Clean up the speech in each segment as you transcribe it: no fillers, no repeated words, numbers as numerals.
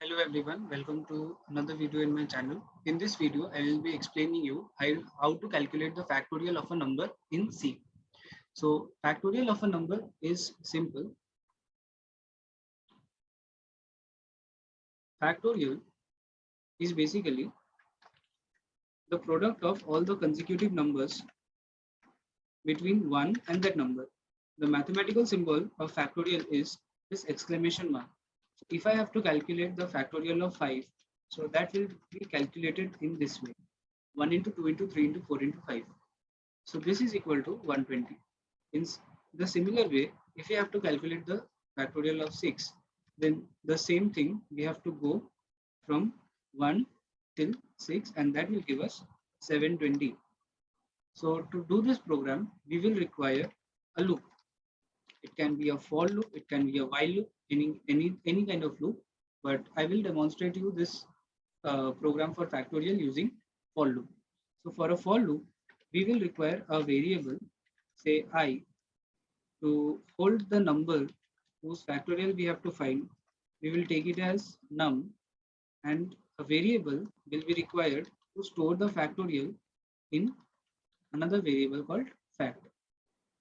Hello everyone, welcome to another video in my channel. In this video, I will be explaining you how to calculate the factorial of a number in C. So factorial of a number is simple. Factorial is basically the product of all the consecutive numbers between 1 and that number. The mathematical symbol of factorial is this exclamation mark. If I have to calculate the factorial of 5, so that will be calculated in this way: 1 into 2 into 3 into 4 into 5. So this is equal to 120. In the similar way, if you have to calculate the factorial of 6, then the same thing we have to go from 1 till 6, and that will give us 720. So to do this program, we will require a loop. It can be a for loop, it can be a while loop, any kind of loop. But I will demonstrate you this program for factorial using for loop. So for a for loop, we will require a variable, say I, to hold the number whose factorial we have to find. We will take it as num, and a variable will be required to store the factorial in another variable called fact.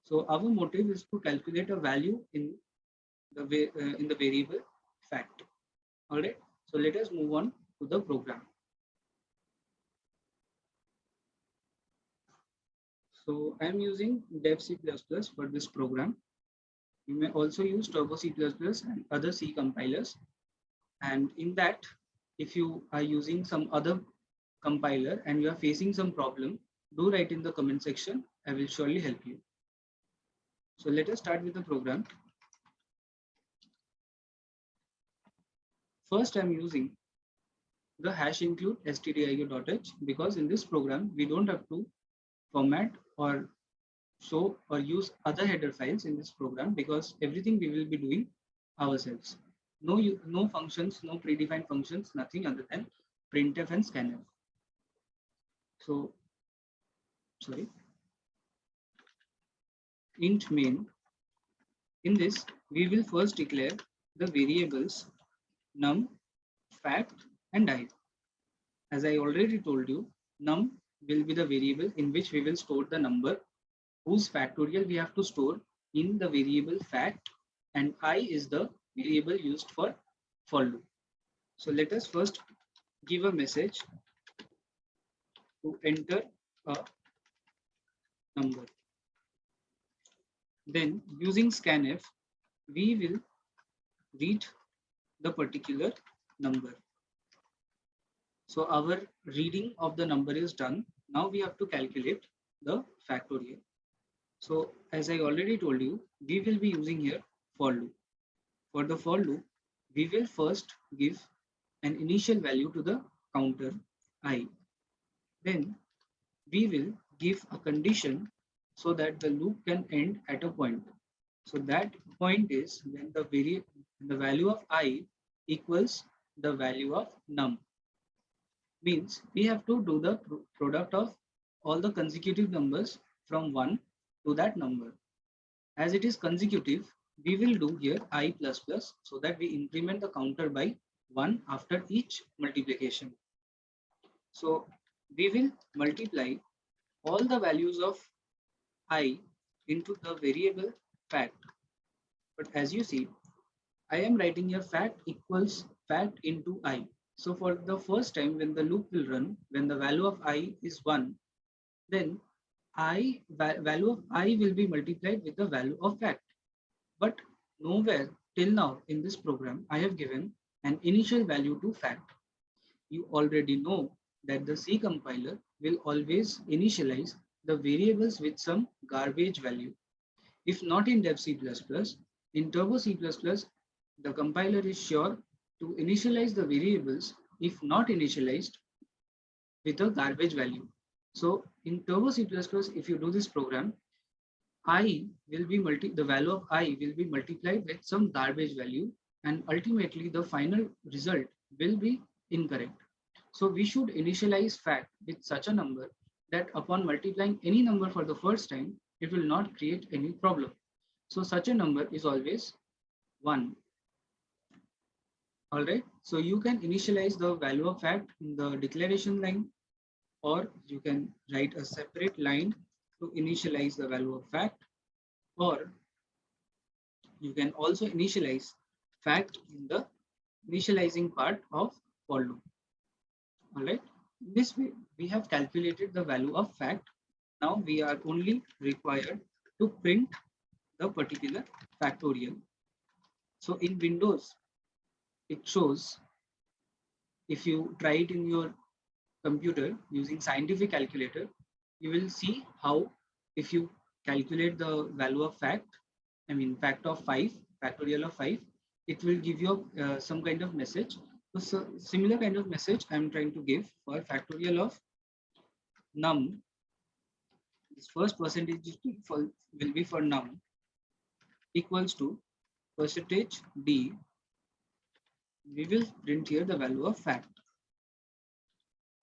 So our motive is to calculate a value in the variable fact. All right. So let us move on to the program. So I am using dev C++ for this program. You may also use Turbo C++ and other C compilers. And in that, if you are using some other compiler and you are facing some problem, do write in the comment section. I will surely help you. So let us start with the program. First, I'm using the hash include stdio.h because in this program, we don't have to format or show or use other header files in this program because everything we will be doing ourselves. No functions, no predefined functions, nothing other than printf and scanf. So, sorry, int main. In this, we will first declare the variables num, fact, and I. As I already told you, num will be the variable in which we will store the number whose factorial we have to store in the variable fact, and I is the variable used for loop. So let us first give a message to enter a number. Then using scanf, we will read the particular number. So our reading of the number is done. Now we have to calculate the factorial. So as I already told you, we will be using here for loop. For the for loop, we will first give an initial value to the counter I. Then we will give a condition so that the loop can end at a point. So that point is when the value of I equals the value of num. Means we have to do the product of all the consecutive numbers from 1 to that number. As it is consecutive, we will do here I plus plus so that we increment the counter by 1 after each multiplication. So we will multiply all the values of I into the variable fact. But as you see, I am writing here fact equals fact into I. So for the first time when the loop will run, when the value of I is 1, then value of I will be multiplied with the value of fact. But nowhere till now in this program, I have given an initial value to fact. You already know that the C compiler will always initialize the variables with some garbage value. If not in dev C++, in Turbo C++, the compiler is sure to initialize the variables if not initialized with a garbage value. So in Turbo C++, if you do this program, I will be the value of I will be multiplied with some garbage value, and ultimately the final result will be incorrect. So we should initialize fact with such a number that upon multiplying any number for the first time, it will not create any problem. So such a number is always 1. All right. So you can initialize the value of fact in the declaration line, or you can write a separate line to initialize the value of fact, or you can also initialize fact in the initializing part of for loop. All right. This way, we have calculated the value of fact. Now we are only required to print the particular factorial. So in Windows, it shows, if you try it in your computer using scientific calculator, you will see how if you calculate the value of fact, I mean fact of 5, factorial of 5, it will give you some kind of message. So similar kind of message I'm trying to give for factorial of num. This first percentage will be for num equals to percentage d. We will print here the value of fact.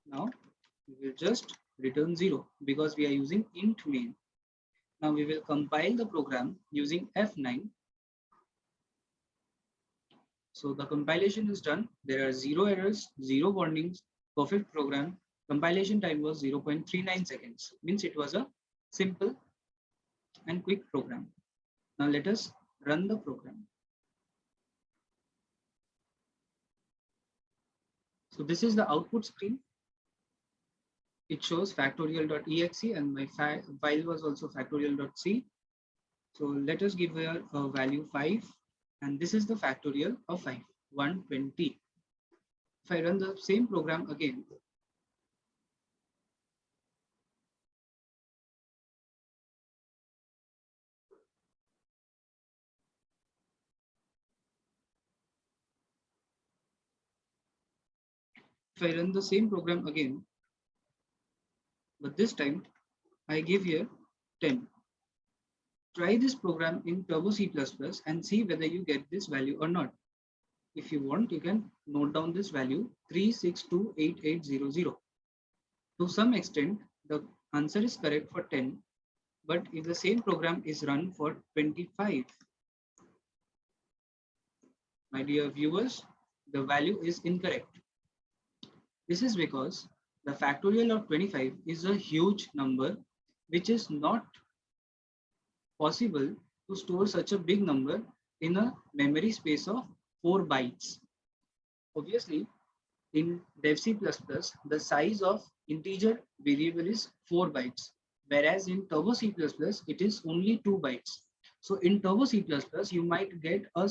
Now we will just return 0 because we are using int main. Now we will compile the program using F9. So the compilation is done. There are 0 errors, 0 warnings, perfect program. Compilation time was 0.39 seconds. Means it was a simple and quick program. Now let us run the program. So this is the output screen. It shows factorial.exe and my file was also factorial.c. So let us give here a value 5, and this is the factorial of 5, 120. If I run the same program again, but this time I give here 10. Try this program in Turbo C++ and see whether you get this value or not. If you want, you can note down this value 3628800. To some extent, the answer is correct for 10, but if the same program is run for 25, my dear viewers, the value is incorrect. This is because the factorial of 25 is a huge number, which is not possible to store such a big number in a memory space of 4 bytes. Obviously, in Dev C++, the size of integer variable is 4 bytes, whereas in Turbo C++, it is only 2 bytes. So in Turbo C++, you might get a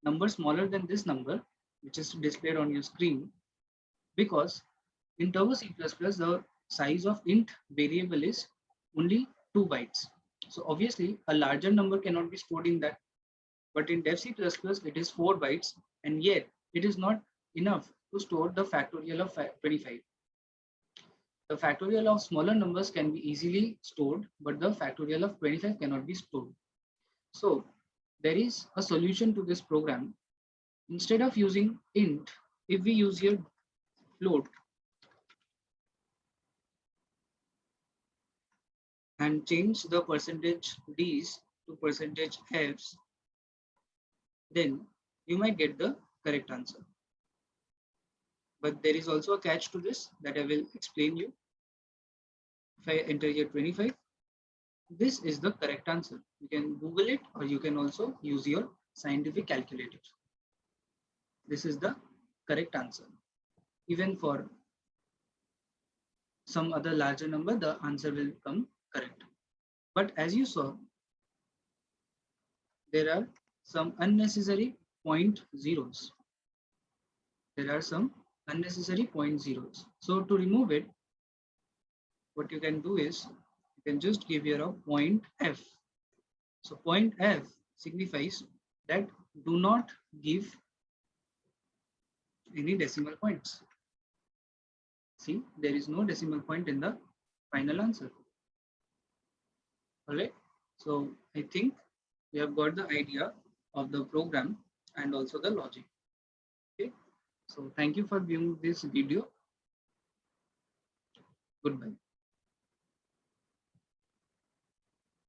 number smaller than this number, which is displayed on your screen, because in Turbo C++, the size of int variable is only 2 bytes. So obviously, a larger number cannot be stored in that. But in Dev C++, it is 4 bytes, and yet it is not enough to store the factorial of 25. The factorial of smaller numbers can be easily stored, but the factorial of 25 cannot be stored. So there is a solution to this program. Instead of using int, if we use here float and change the percentage d's to percentage f's, then you might get the correct answer. But there is also a catch to this that I will explain you. If I enter here 25, this is the correct answer. You can Google it, or you can also use your scientific calculator. This is the correct answer. Even for some other larger number, the answer will come correct. But as you saw, there are some unnecessary point zeros. There are some unnecessary point zeros. So to remove it, what you can do is you can just give here a point F. So point F signifies that do not give any decimal points. See, there is no decimal point in the final answer. All right. So I think we have got the idea of the program and also the logic. Okay. So thank you for viewing this video. Goodbye.